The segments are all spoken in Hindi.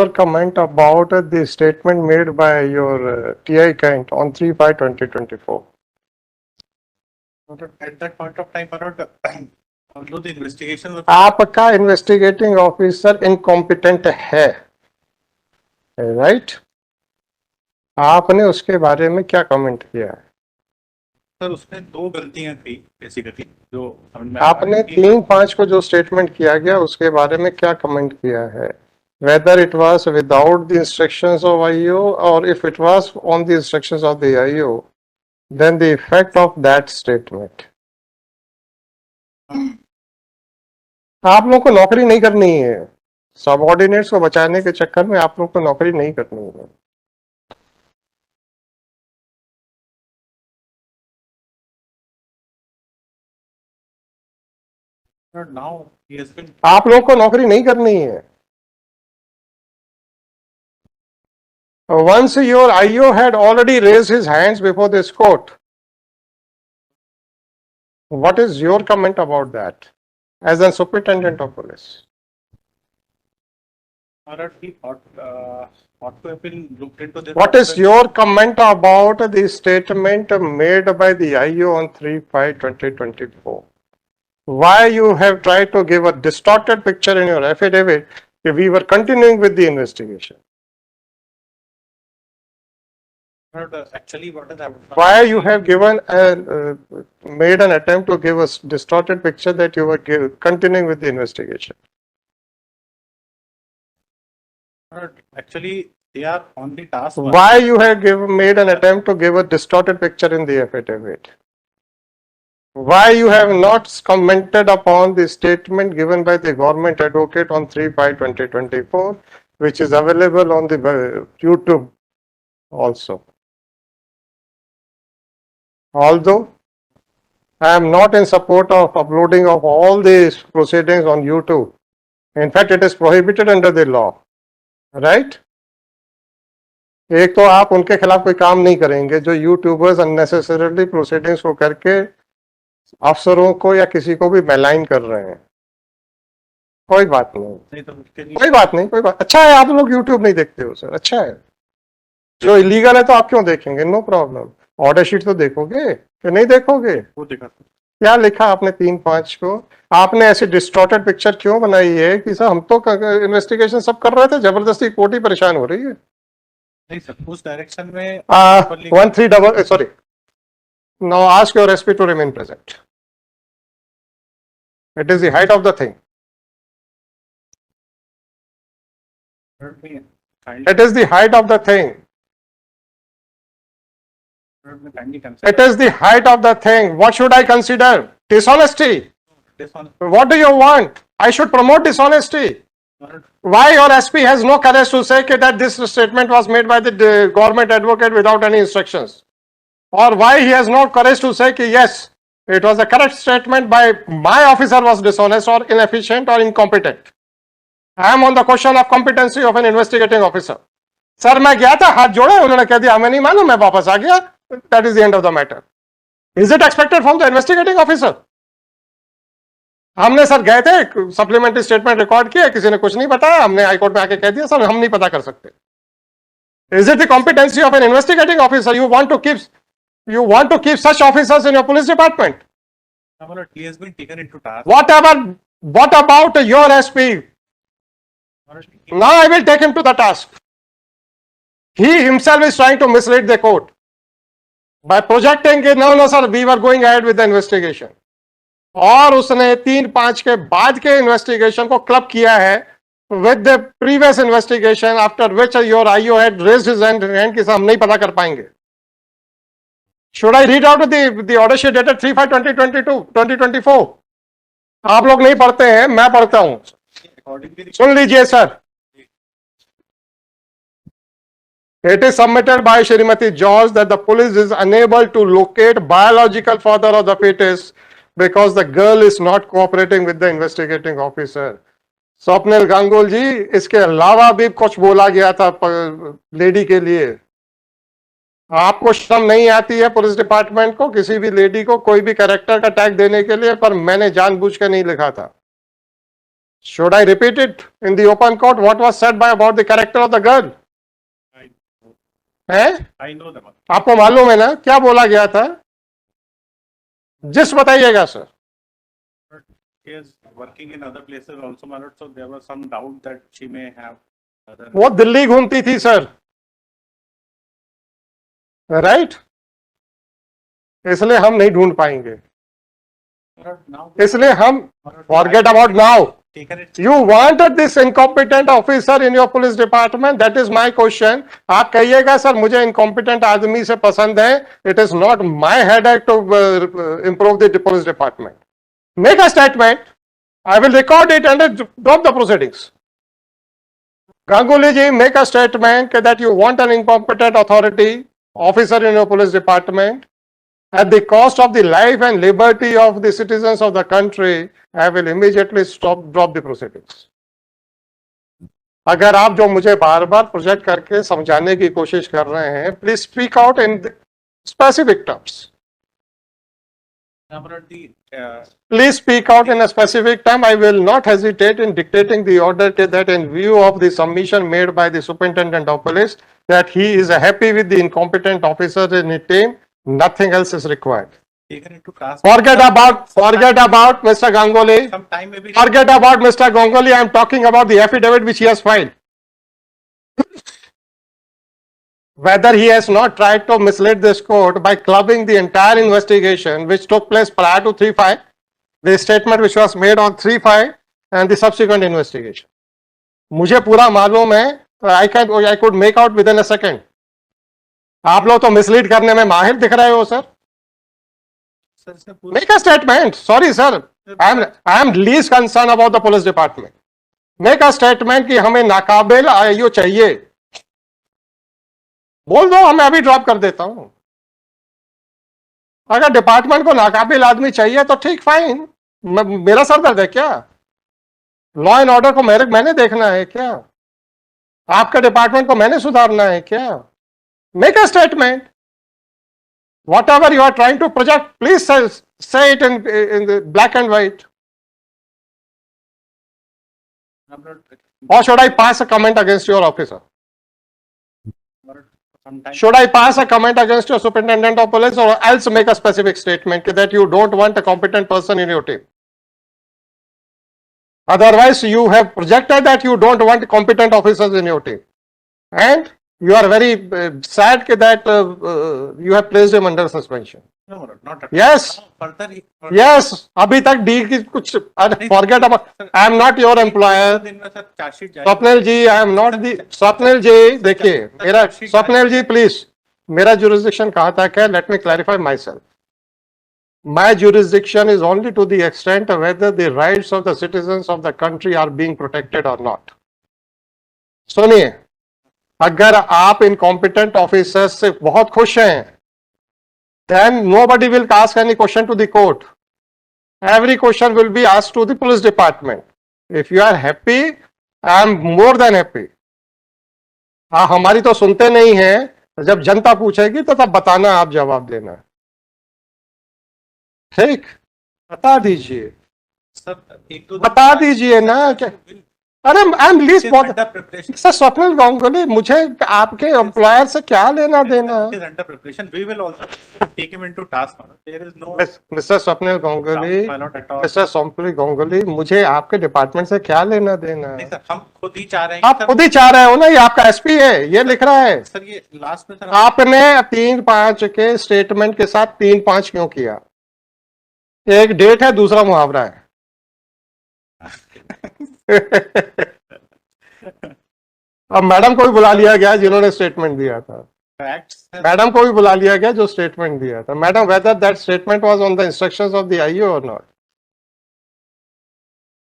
your comment about the statement made by your TI client on 3/5/2024. At that point of time, although the investigation was आपका इन्वेस्टिगेटिंग ऑफिसर इनकॉम्पिटेंट है, राइट? आपने उसके बारे में क्या कमेंट किया है? सर उसमें दो गलतियां थी बेसिकली जो आपने 3/5 को जो स्टेटमेंट किया गया उसके बारे में क्या कमेंट किया है? Whether it was without the instructions of IO or if it was on the instructions of the IO, then the effect of that statement. आप लोगों को नौकरी नहीं करनी है, सबऑर्डिनेट्स को बचाने के चक्कर में आप लोगों को नौकरी नहीं करनी है। now he has been आप लोगों को नौकरी नहीं करनी है। Once your IO had already raised his hands before this court, what is your comment about that as a superintendent of police? he ought to have been looked into this. What is your comment about the statement made by the IO on 3/5/2024? Why you have tried to give a distorted picture in your affidavit if we were continuing with the investigation? Actually, what is happening? Why you have given made an attempt to give a distorted picture that you were continuing with the investigation? Actually, they are on the task. Why you have made an attempt to give a distorted picture in the affidavit? Why you have not commented upon the statement given by the government advocate on 3/5/2024, which is available on the YouTube also? Although I am not in support of uploading of all these proceedings on YouTube. In fact, it is prohibited under the law, right? एक तो आप उनके खिलाफ कोई काम नहीं करेंगे जो यूट्यूबर्स अननेसेसरली प्रोसीडिंग्स को करके अफसरों को या किसी को भी मेलाइन कर रहे हैं। कोई बात नहीं, कोई बात नहीं, कोई बात। अच्छा है आप लोग यूट्यूब नहीं देखते हो सर, अच्छा है। जो इलीगल है तो आप क्यों देखेंगे? No problem. ऑर्डर शीट तो देखोगे कि नहीं देखोगे? वो देखा क्या लिखा आपने 3/5 को? आपने ऐसी डिस्टॉर्टेड पिक्चर क्यों बनाई है कि सर हम तो इन्वेस्टिगेशन सब कर रहे थे, जबरदस्ती कोर्ट ही परेशान हो रही है। नहीं सर, उस डायरेक्शन में 130 sorry. Now ask your SP to remain present. It is the height of the thing. It is the height of the thing. It is the height of the thing. What should I consider? Dishonesty. What do you want? I should promote dishonesty. Why your SP has no courage to say that this statement was made by the government advocate without any instructions? Or why he has no courage to say that yes, it was a correct statement by my officer was dishonest or inefficient or incompetent? I am on the question of competency of an investigating officer. Sir मैं गया था, हाथ जोड़े, उन्होंने कह दिया हमें नहीं मालूम, मैं वापस आ गया. That is the end of the matter. Is it expected from the investigating officer? हमने सर गए थे, सप्लीमेंट्री स्टेटमेंट रिकॉर्ड किया, किसी ने कुछ नहीं बताया, हमने हाईकोर्ट में आके कह दिया सर हम नहीं पता कर सकते. Is it the competency of an investigating officer? You want to keep such officers in your police department? He has been taken into task. What about your SP? Now I will take him to the task. He himself is trying to mislead the court by projecting that no sir, we were going ahead with the investigation. और उसने 3/5 के बाद के इन्वेस्टिगेशन को क्लब किया है with the previous investigation after which your IO had raised his hand कि हम नहीं पता कर पाएंगे. Should I read out the order sheet dated 3/5/2024? आप लोग नहीं पढ़ते हैं, मैं पढ़ता हूं, सुन लीजिए sir. It is submitted by Shrimati George that the police is unable to locate biological father of the fetus because the girl is not cooperating with the investigating officer. Swapnil Gangul ji, इसके अलावा भी कुछ बोला गया था लेडी के लिए. आपको शर्म नहीं आती है पुलिस डिपार्टमेंट को किसी भी लेडी को कोई भी कैरेक्टर का टैग देने के लिए? पर मैंने जानबूझ के नहीं लिखा था. Should I repeat it in the open court? What was said by about the character of the girl? है? I know them. आपको मालूम है ना क्या बोला गया था? जिस बताइएगा sir. She is working in other places also, my lord, so there was some doubt that she may have other. वो दिल्ली घूमती थी सर, राइट? इसलिए हम नहीं ढूंढ पाएंगे, Now, इसलिए हम forget about now. taken it. You wanted this incompetent officer in your police department? That is my question. आप कहिएगा सर मुझे incompetent आदमी से पसंद है. It is not my headache to improve the police department. Make a statement. I will record it and drop the proceedings. Ganguly ji, make a statement that you want an incompetent authority officer in your police department at the cost of the life and liberty of the citizens of the country. I will immediately drop the proceedings. अगर आप जो मुझे बार बार प्रोजेक्ट करके समझाने की कोशिश कर रहे हैं, please speak out in specific terms. Now, my lord, Please speak out in a specific term. I will not hesitate in dictating the order that in view of the submission made by the superintendent of police that he is happy with the incompetent officer in his team, nothing else is required. taken it to task. Forget about Mr. Ganguly. Some time maybe. Forget about Mr. Ganguly. I am talking about the affidavit which he has filed. Whether he has not tried to mislead this court by clubbing the entire investigation which took place prior to 3-5, the statement which was made on 3-5 and the subsequent investigation. मुझे पूरा मालूम है, I could make out within a second. आप लोग तो मिसलीड करने में माहिर दिख रहे हो sir. Make a statement. Sorry sir, I am least concerned about the police department. Make a statement कि हमें नाकाबिल आईओ चाहिए. बोल दो, मैं अभी ड्रॉप कर देता हूं. अगर डिपार्टमेंट को नाकाबिल आदमी चाहिए तो ठीक, फाइन. मेरा सर दर्द है क्या? लॉ एंड ऑर्डर को मैंने देखना है क्या? आपके डिपार्टमेंट को मैंने सुधारना है क्या? Make a statement. Whatever you are trying to project, please say it in the black and white. Or should I pass a comment against your officer? Should I pass a comment against your superintendent of police, or else make a specific statement that you don't want a competent person in your team? Otherwise, you have projected that you don't want competent officers in your team. And you are very sad that you have placed him under suspension. No, not at all. Yes. Further, Yes. अभी तक डी की कुछ forget about. I am not your employer. Swapnil ji, I am not the. Swapnil जी, देखिए मेरा स्वप्निल जी प्लीज, मेरा jurisdiction कहाँ तक है? Let me clarify myself. My jurisdiction is only to the extent of whether the rights of the citizens of the country are being protected or not. सुनिए, अगर आप incompetent officers से बहुत खुश हैं, then nobody will ask any question to the court. Every question will be asked to the police department. If you are happy, I am more than happy. हमारी तो सुनते नहीं हैं, जब जनता पूछेगी तो तब बताना, आप जवाब देना. ठीक, बता दीजिए. सर, एक तो बता दीजिए ना क्या. अरे I am least sir Swapnil Ganguly, मुझे आपके एम्प्लॉयर से क्या लेना देना. मिस्टर स्वप्निल गांगुली, मिस्टर स्वप्निल गांगुली, मुझे आपके डिपार्टमेंट से क्या लेना देना. हम खुद ही चाह रहे हैं. आप खुद ही चाह रहे हो ना, ये आपका एसपी है, ये लिख रहा है. सर ये लास्ट में सर आपने 3-5 के स्टेटमेंट के साथ 3-5 क्यों किया? एक डेट है, दूसरा मुहावरा है. अब मैडम को भी बुला लिया गया जिन्होंने स्टेटमेंट दिया था. मैडम को भी बुला लिया गया जो स्टेटमेंट दिया था. Madam, whether that statement was on the instructions of the IO और नॉट.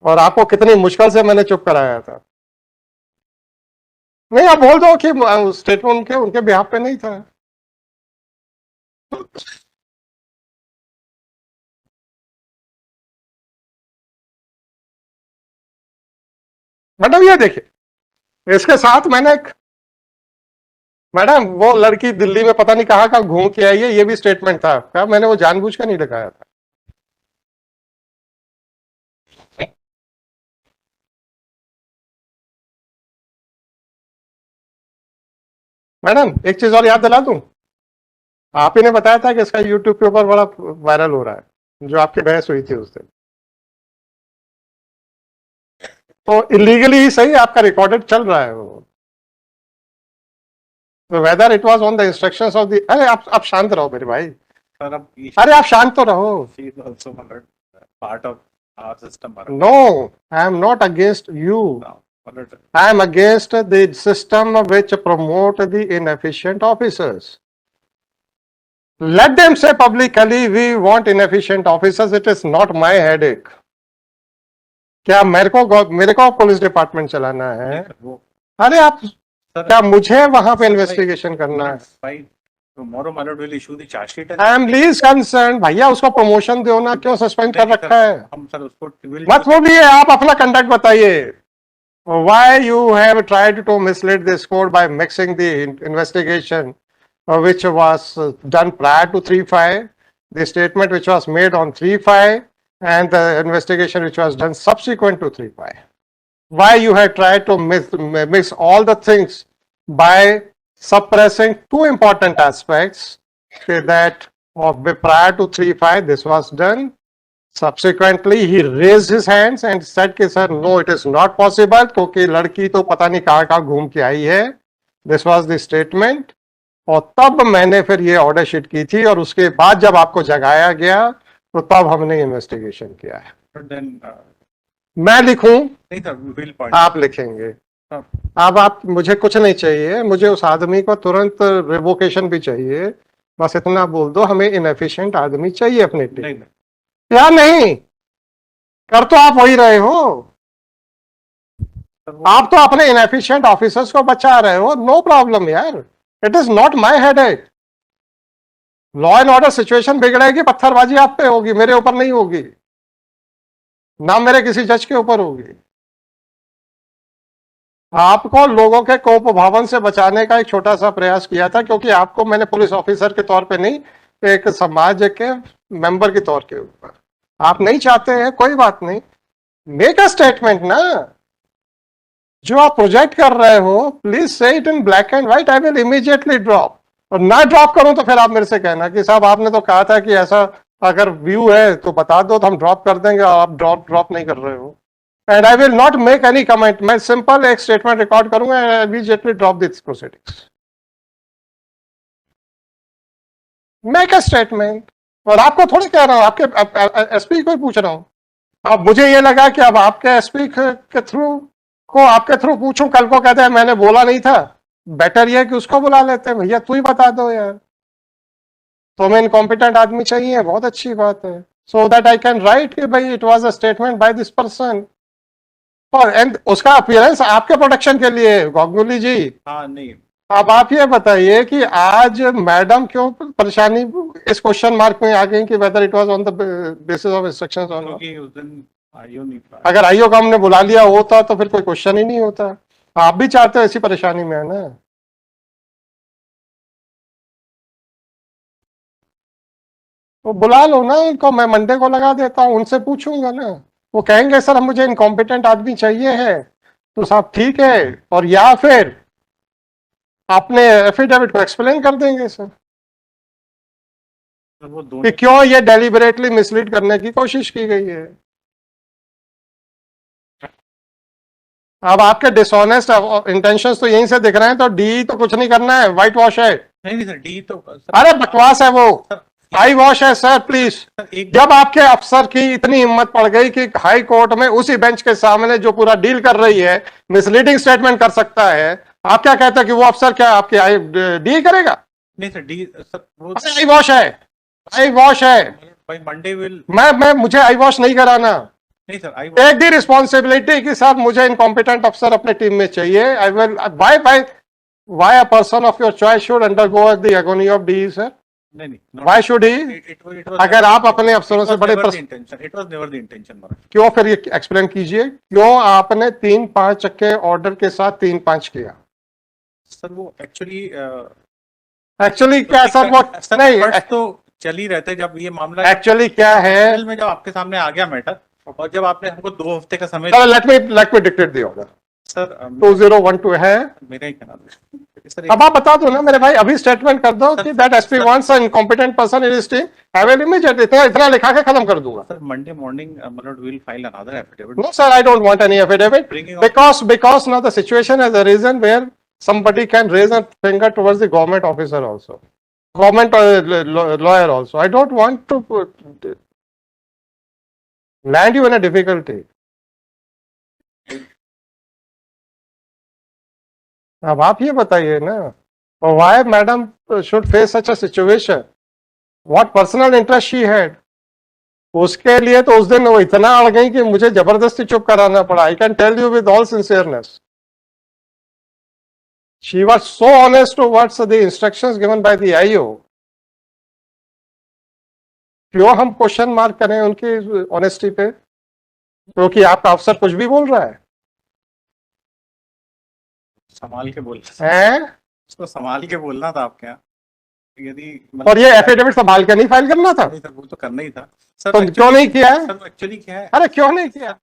और आपको कितनी मुश्किल से मैंने चुप कराया था. नहीं, आप बोल दो कि स्टेटमेंट उनके बिहाफ पे नहीं था. मैडम ये देखिए, इसके साथ मैंने मैडम वो लड़की दिल्ली में पता नहीं कहाँ कहाँ घूम के आई है, ये भी स्टेटमेंट था. क्या मैंने वो जानबूझ कर नहीं लगाया था. मैडम एक चीज और याद दिला दूं, आप ही ने बताया था कि इसका यूट्यूब के ऊपर बड़ा वायरल हो रहा है, जो आपकी बहस हुई थी उस दिन। तो इलीगली ही सही, आपका रिकॉर्डेड चल रहा है वो। Whether it was on the instructions of the, अरे आप शांत रहो मेरे भाई, Sir, अब ये अरे आप शांत तो रहो। she is also part of our system. No, I am not against you, No, Maharaj. I am against the system which promote the inefficient officers. Let them say publicly, we want inefficient officers. It is not my headache. क्या मेरे को पुलिस डिपार्टमेंट चलाना है? वो अरे आप, Sir, क्या मुझे वहां पे Sir, इन्वेस्टिगेशन करना है? Fine. Tomorrow Maharaj will issue the charge sheet. I am lease concern, भैया उसको प्रमोशन दो ना, क्यों सस्पेंड कर रखा है? हम सर उसको मत बोलिए, आप अपना कंडक्ट बताइए। Why you have tried to mislead this court by mixing the investigation which was done prior to 3-5, the statement which was made on 3-5, and the investigation which was done subsequent to 3-5. Why you have tried to mix all the things by suppressing two important aspects, that prior to 3-5 this was done. Subsequently, he raised his hands and said कि sir, no, it is not possible, क्योंकि लड़की तो पता नहीं कहाँ घूम के आई है. This was the statement. और तब मैंने फिर ये ऑर्डर शीट की थी, और उसके बाद जब आपको जगाया गया तो तब हमने इन्वेस्टिगेशन किया है. then मैं लिखूं? नहीं सर, we'll point. आप लिखेंगे? अब आप, मुझे कुछ नहीं चाहिए, मुझे उस आदमी को तुरंत रिवोकेशन भी चाहिए. बस इतना बोल दो, हमें इनएफिशिएंट आदमी चाहिए अपनी टीम. नहीं या नहीं? कर तो आप वही रहे हो, आप तो अपने इनएफिशिएंट ऑफिसर्स को बचा रहे हो. नो प्रॉब्लम यार, it is not my headache. Law and order situation बिगड़ेगी, पत्थरबाजी आप पे होगी, मेरे ऊपर नहीं होगी, ना मेरे किसी जज के ऊपर होगी. आपको लोगों के कोप भावन से बचाने का एक छोटा सा प्रयास किया था, क्योंकि आपको मैंने पुलिस ऑफिसर के तौर पे नहीं, एक समाज के मेंबर के तौर के ऊपर. आप नहीं चाहते हैं, कोई बात नहीं, मेक अ स्टेटमेंट ना. जो आप प्रोजेक्ट कर रहे हो, प्लीज से it in black and white. I will immediately drop. और ना ड्रॉप करूं तो फिर आप मेरे से कहना कि साहब आपने तो कहा था कि ऐसा अगर व्यू है तो बता दो, तो हम ड्रॉप कर देंगे. आप ड्रॉप नहीं कर रहे हो. And I will not make any comment. मैं सिंपल एक स्टेटमेंट रिकॉर्ड करूंगा and immediately drop this proceedings. Make a statement. और आपको थोड़ी कह रहा हूं, आपके एसपी को ही पूछ रहा हूं. अब मुझे ये लगा कि अब आपके एसपी के थ्रू आपके थ्रू पूछूं, कल को कहते हैं मैंने बोला नहीं था. बेटर ये है कि उसको बुला लेते हैं, भैया तू ही बता दो यार, तुम्हें इनकॉम्पिटेंट आदमी चाहिए, बहुत अच्छी बात है. So that I can write कि भाई it was a statement by this person. और एंड उसका अपीयरेंस आपके प्रोटेक्शन के लिए. गांगुली जी, हाँ नहीं, अब आप ये बताइए कि आज मैडम क्यों परेशानी इस क्वेश्चन मार्क में आ गई कि whether it was on the basis of instructions और नॉट. क्योंकि उस दिन आईओ नहीं था. अगर आईओ को हमने बुला लिया होता तो फिर कोई क्वेश्चन ही नहीं होता. आप भी चाहते हो ऐसी परेशानी में है ना. तो बुला लो ना उनको, मैं मंडे को लगा देता हूँ, उनसे पूछूंगा ना. वो कहेंगे सर मुझे इनकॉम्पिटेंट आदमी चाहिए है, तो साहब ठीक है. और या फिर अपने एफिडेविट को एक्सप्लेन कर देंगे सर वो कि दोनों क्यों ये डेलिबरेटली मिसलीड करने की कोशिश की गई है. अब आपके डिसऑनेस्ट इंटेंशंस तो यहीं से दिख रहे हैं, तो डी तो कुछ नहीं करना है, व्हाइट वॉश है. नहीं सर, डी तो अरे बकवास है वो, आई वॉश है सर प्लीज. एक जब आपके अफसर की इतनी हिम्मत पड़ गई कि हाई कोर्ट में उसी बेंच के सामने जो पूरा डील कर रही है मिसलीडिंग स्टेटमेंट कर सकता है, आप क्या कहते हैं कि वो अफसर क्या आपकी डील करेगा? नहीं सर, डी सर वो आई वॉश है, आई वॉश है. भाई मंडे विल. मैं मुझे आई वॉश नहीं कराना. नहीं sir, I take the responsibility कि सर मुझे इनकॉम्पिटेंट अफसर अपने टीम में चाहिए. I will why a person of your choice should undergo the agony of the sir? नहीं नहीं, व्हाई शुड ही? अगर आप अपने अफसरों से बड़े intention, it was never the intention. क्यों, फिर ये एक्सप्लेन कीजिए क्यों आपने 3-5 के ऑर्डर के साथ 3-5 किया? सर वो एक्चुअली क्या सर, वो नहीं, तो चल ही रहते जब ये मामला एक्चुअली क्या है में जब आपके सामने आ गया मैटर, और जब आपने हमको 2 हफ्ते का समय let me dictate the order. Sir 2012 है। मेरा ही कहना था सर, अब आप बता दो ना मेरे भाई, अभी स्टेटमेंट कर दो कि that SP wants an incompetent person in his team, have an immediate, इतना लिखा के खत्म कर दूंगा। सर मंडे मॉर्निंग मतलब will file another affidavit. No, sir, I don't want any affidavit Bringing on- because now the situation has arisen where somebody can raise a finger towards the government officer also, government lawyer also. I don't want to land you in a difficulty. अब आप ये बताइए ना, why madam should face such a situation? What personal interest she had? उसके लिए तो उस दिन वो इतना अड़ गई कि मुझे जबरदस्ती चुप कराना पड़ा। I can tell you with all sincereness, she was so honest towards the instructions given by the IO. क्यों हम क्वेश्चन मार्क करें उनकी ऑनेस्टी पे, क्योंकि आपका अफसर कुछ भी बोल रहा है? संभाल के बोल हैं? उसको संभाल के बोलना था आपके यहाँ, यदि और ये एफिडेविट संभाल के नहीं फाइल करना था? नहीं सर, वो तो करना ही था सर। तो क्यों नहीं किया है? सर एक्चुअली क्या है, अरे क्यों नहीं किया?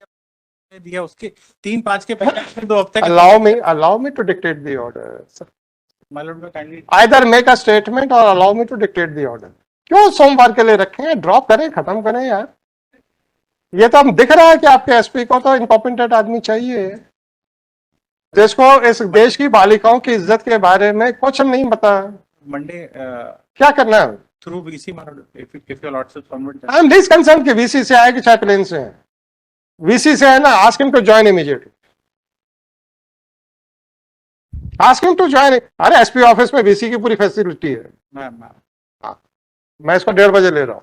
दिया उसके 3-5 के पहले 2 हफ्ते allow me to dictate the order. मालूम kindly Either make a statement or allow me to dictate the order. क्यों सोमवार के लिए रखें? ड्रॉप करें, खत्म करें यार। ये तो हम दिख रहा है कि आपके एसपी को तो इनकॉम्पिटेंट आदमी चाहिए, जिसको इस देश की बालिकाओं की इज्जत के बारे में कुछ नहीं पता। मंडे क्या करना है? Through VC if your lordship permit I am least concern कि वीसी से आए कि चाहे प्लेन से है। वीसी से है ना, ask him to join immediately, ask him to join. अरे एसपी ऑफिस में वीसी की पूरी फैसिलिटी है। मैम मैं इसको 1:30 बजे ले रहा हूं।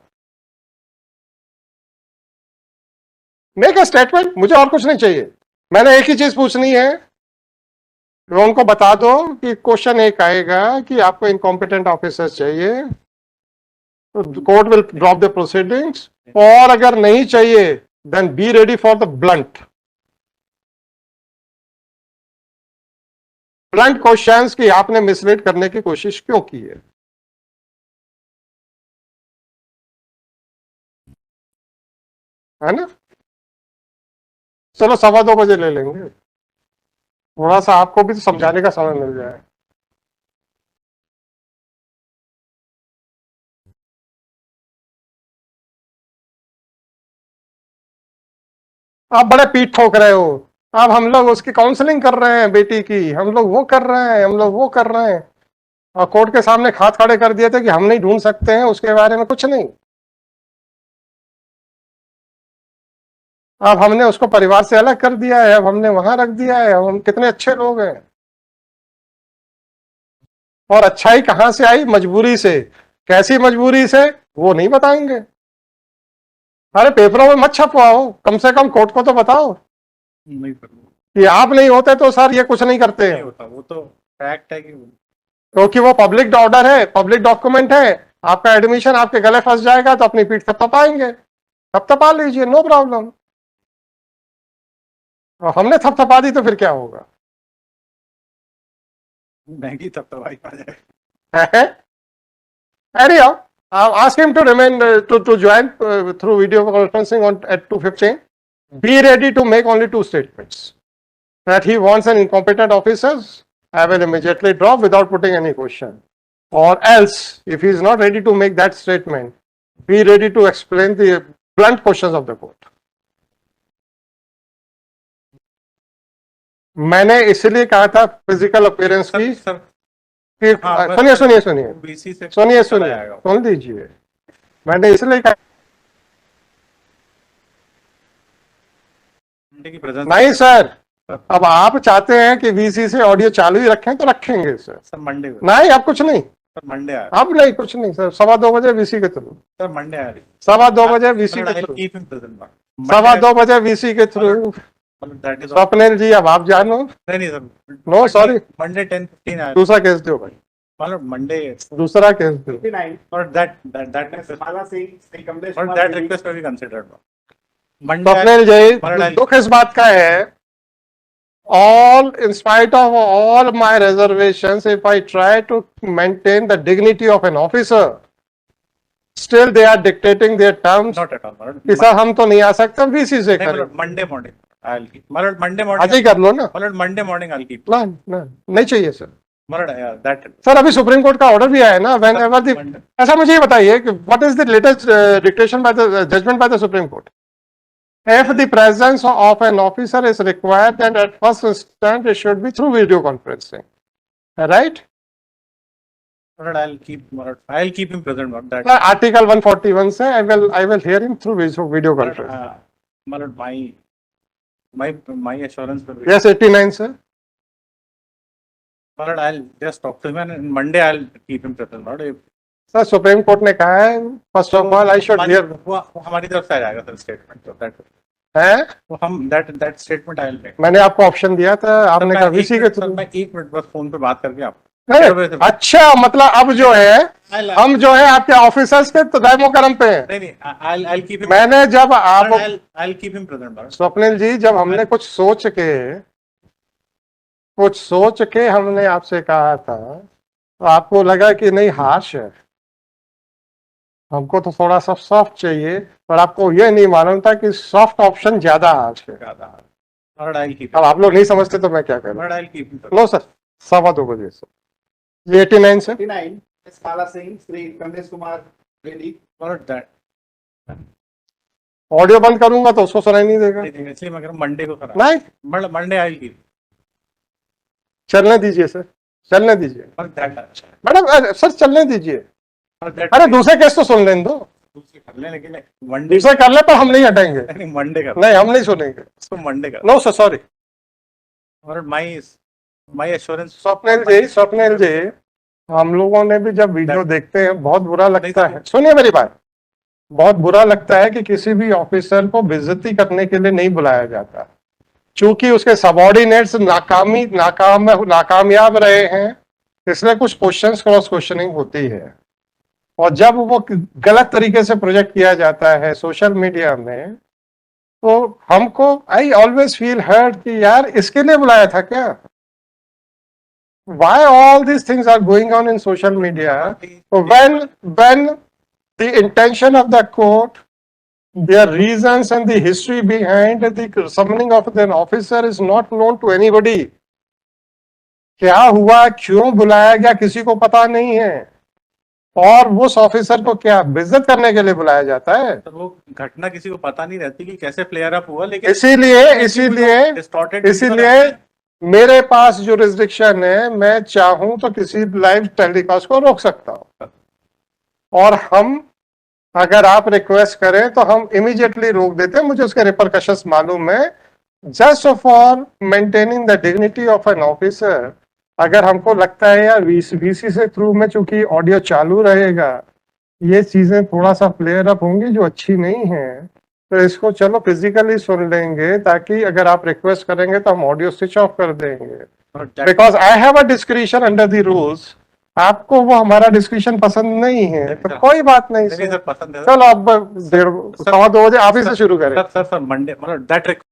मेक अ स्टेटमेंट, मुझे और कुछ नहीं चाहिए। मैंने एक ही चीज पूछनी है, तो उनको बता दो कि क्वेश्चन एक आएगा कि आपको इनकॉम्पिटेंट ऑफिसर चाहिए, तो court will drop the proceedings, और अगर नहीं चाहिए then be ready for the blunt questions कि आपने मिसलीड करने की कोशिश क्यों की है ना? चलो 2:15 बजे ले लेंगे, थोड़ा सा आपको भी तो समझाने का समय मिल जाए। आप बड़े पीठ ठोक रहे हो। अब हम लोग उसकी काउंसलिंग कर रहे हैं बेटी की, हम लोग वो कर रहे हैं, हम लोग वो कर रहे हैं, और कोर्ट के सामने हाथ खड़े कर दिए थे कि हम नहीं ढूंढ सकते हैं, उसके बारे में कुछ नहीं। अब हमने उसको परिवार से अलग कर दिया है, अब हमने वहां रख दिया है। हम कितने अच्छे लोग हैं, और अच्छाई कहां से आई? मजबूरी से। कैसी मजबूरी से वो नहीं बताएंगे। अरे पेपरों में मत छपवाओ, कम से कम कोर्ट को तो बताओ नहीं सर, कि आप नहीं होते तो सर ये कुछ नहीं करते नहीं हैं, होता, वो तो फैक्ट है कि क्योंकि वो पब्लिक ऑर्डर है, पब्लिक डॉक्यूमेंट है। आपका एडमिशन आपके गले फंस जाएगा तो अपनी पीठ थपथपाएंगे, थपथपा लीजिए, नो प्रॉब्लम। और हमने थपथपा दी तो फिर क्या होगा? महंगी तब तो भाई आ जाए। Anyhow, ask him to remain to join through video conferencing at 2:15. Be ready to make only 2 statements. That he wants an incompetent officers, I will immediately drop without putting any question. Or else, if he is not ready to make that statement, be ready to explain the blunt questions of the court. मैंने इसलिए कहा था फिजिकल अपीयरेंस की सर कि सुनिए सुनिए सुनिए बीसी से सुनिए सुनिए सुन लीजिए। मैंने इसलिए कहा की प्रेजेंस नहीं सर, अब आप चाहते हैं कि वीसी से ऑडियो चालू ही रखें तो रखेंगे सर। सर मंडे नहीं, अब कुछ नहीं, सर मंडे आ अब नहीं, कुछ नहीं सर। 2:15 बजे वीसी के थ्रू, सर मंडे आ रही 2:15 बजे वीसी के थ्रू, कीप हिम प्रेजेंट 2:15 बजे वीसी के थ्रू। दैट इज स्वप्निल जी अब आप जानो। नहीं सर, नो सॉरी, मंडे 10:15 आ दूसरा केस दो भाई, मतलब मंडे दूसरा केस दो। और that request will be considered Monday. Swapnil ji दुख इस बात का है, all in spite of all my reservations, if I try to maintain the dignity of an officer, still they are dictating their terms not at all कि सर हम तो नहीं आ सकते, वीसी से करें। Monday morning I'll keep. Malad Monday आज morning. ही कर लो ना। Malad Monday morning I'll keep. ना ना नहीं चाहिए सर। Malad that. सर अभी सुप्रीम कोर्ट का ऑर्डर भी आया है ना, व्हेन एवर द, Monday. ऐसा मुझे ये बताइए कि what is the latest dictation by the judgement by the Supreme Court? If the presence of an officer is required, then at first instance it should be through video conferencing, right? Malad I'll keep. Malad I'll keep him present. Malad that. Sir, Article 141 से I will hear him through video Malad, conference. Malad my assurance will be. Yes, 89 sir. Malad I'll just talk to him and Monday I'll keep him present. Malad sir supreme court ने कहा है first of all I should hear, वो हमारी तरफ से आ जाएगा सर स्टेटमेंट, तो दैट है वो हम that statement I will make. मैंने आपको ऑप्शन दिया था, आपने कहा वीसी के थ्रू। मैं 1 मिनट बस फोन पे बात करके आप नहीं, अच्छा मतलब अब जो है हम जो है आपके ऑफिसर्स के तो दायमो करम पे हैं। नहीं I'll keep him। मैंने जब आप I'll keep him present। Swapnil जी, जब हमने कुछ सोच के हमने आपसे कहा था तो आपको लगा कि नहीं हार्श है, हमको तो थोड़ा सा सॉफ्ट चाहिए, पर आपको ये नहीं मालूम था कि सॉफ्ट ऑप्शन ज्यादा हार्श है। अब आप लोग नहीं समझते तो मैं क्या करूं? नो सर, 2:15 बजे सर। ये 89 sir. 89 is Kala Singh, Sri Kamlesh Kumar Reddy. Audio बंद करूंगा तो उसको सुनाई नहीं देगा। इसलिए मैं कह रहा हूं मंडे को करा। नहीं, मंडे आई कीप। चलने दीजिए सर, चलने दीजिए मैडम, सर चलने दीजिए। अरे दूसरे केस तो सुन लें दो, दूसरे कर ले, लेकिन मंडे दूसरे कर ले, पर हम नहीं हटेंगे। नहीं मंडे कर, नहीं हम नहीं सुनेंगे उसको मंडे कर। No sir, sorry. और माय एश्योरेंस। स्वप्निल जी, हम लोगों ने भी जब वीडियो देखते हैं बहुत बुरा लगता है, सुनिए मेरी बात, बहुत बुरा लगता है कि किसी भी ऑफिसर को बेइज्जती करने के लिए नहीं बुलाया जाता, चूंकि उसके सबऑर्डिनेट्स नाकामयाब रहे हैं, इसलिए कुछ क्वेश्चंस क्रॉस क्वेश्चनिंग होती है। और जब वो गलत तरीके से प्रोजेक्ट किया जाता है सोशल मीडिया में, तो हमको आई ऑलवेज फील हर्ट कि यार इसके लिए बुलाया था क्या? Why all these things are going on in social media when the intention of the court, their reasons and the history behind the summoning of an officer is not known to anybody? क्या हुआ, क्यों बुलाया गया, किसी को पता नहीं है, और उस ऑफिसर को क्या बेइज्जत करने के लिए बुलाया जाता है? तो वो घटना किसी को पता नहीं रहती कि कैसे प्लेयर अप हुआ, लेकिन इसीलिए मेरे पास जो रिस्ट्रिक्शन है, मैं चाहूं तो किसी लाइव टेलीकास्ट को रोक सकता हूं, और हम अगर आप रिक्वेस्ट करें तो हम इमीडिएटली रोक देते हैं, मुझे उसके रिपरकशंस मालूम है। Just for maintaining the dignity of an officer, अगर हमको लगता है यार वीसी से थ्रू में चूंकि ऑडियो चालू रहेगा, ये चीजें थोड़ा सा प्लेयर अप होंगी जो अच्छी नहीं है, तो इसको चलो फिजिकली सुन लेंगे, ताकि अगर आप रिक्वेस्ट करेंगे तो हम ऑडियो स्विच ऑफ कर देंगे, because I have a discretion under the rules. आपको वो हमारा डिस्क्रिशन पसंद नहीं है तो कोई बात नहीं सर पसंद है। चलो अब 2:15 बजे आप ही से शुरू करें। सर मंडे मतलब दैट